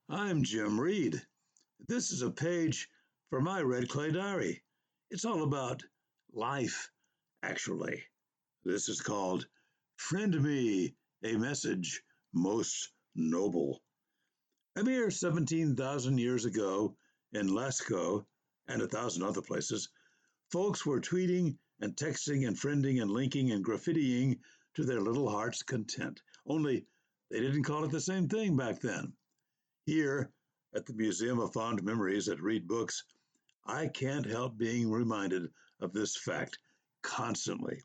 I'm Jim Reed. This is a page for my Red Clay Diary. It's all about life, actually. This is called Friend Me, a Message Most Noble. A mere 17,000 years ago in Lascaux and 1,000 other places, folks were tweeting and texting and friending and linking and graffitiing to their little heart's content. Only they didn't call it the same thing back then. Here, at the Museum of Fond Memories at Reed Books, I can't help being reminded of this fact constantly.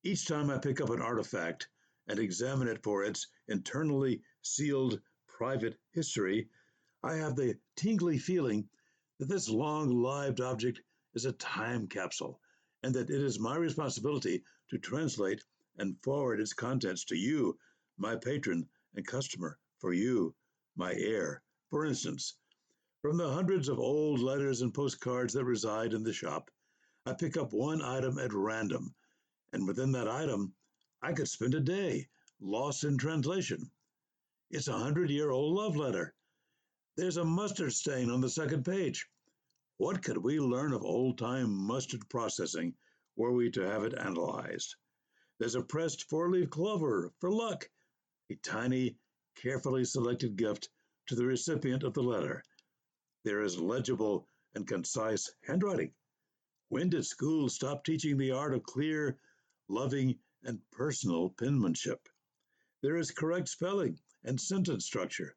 Each time I pick up an artifact and examine it for its internally sealed private history, I have the tingly feeling that this long-lived object is a time capsule and that it is my responsibility to translate and forward its contents to you, my patron and customer, for you, my heir. For instance, from the hundreds of old letters and postcards that reside in the shop, I pick up one item at random, and within that item, I could spend a day lost in translation. It's a 100-year-old love letter. There's a mustard stain on the second page. What could we learn of old-time mustard processing were we to have it analyzed? There's a pressed four-leaf clover for luck, a tiny, carefully selected gift to the recipient of the letter. There is legible and concise handwriting. When did schools stop teaching the art of clear, loving, and personal penmanship? There is correct spelling and sentence structure.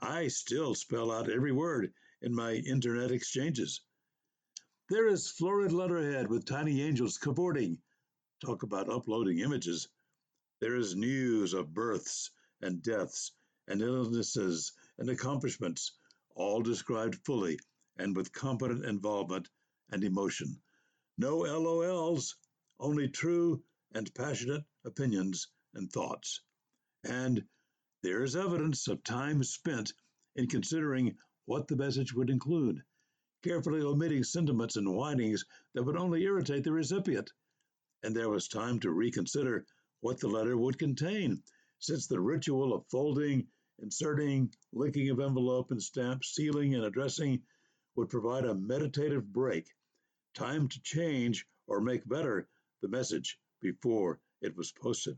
I still spell out every word in my internet exchanges. There is florid letterhead with tiny angels cavorting. Talk about uploading images. There is news of births and deaths and illnesses and accomplishments, all described fully and with competent involvement and emotion. No LOLs, only true and passionate opinions and thoughts. And there is evidence of time spent in considering what the message would include, carefully omitting sentiments and whinings that would only irritate the recipient. And there was time to reconsider what the letter would contain, since the ritual of folding, inserting, linking of envelope and stamp, sealing, and addressing would provide a meditative break, time to change or make better the message before it was posted.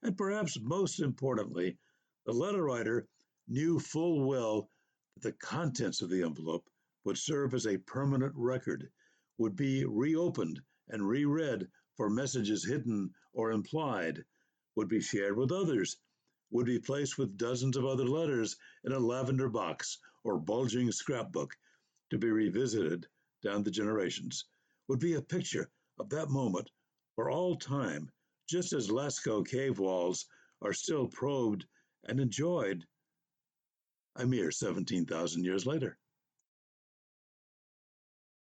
And perhaps most importantly, the letter writer knew full well that the contents of the envelope would serve as a permanent record, would be reopened and reread for messages hidden or implied, would be shared with others, would be placed with dozens of other letters in a lavender box or bulging scrapbook to be revisited down the generations, would be a picture of that moment for all time, just as Lascaux cave walls are still probed and enjoyed a mere 17,000 years later.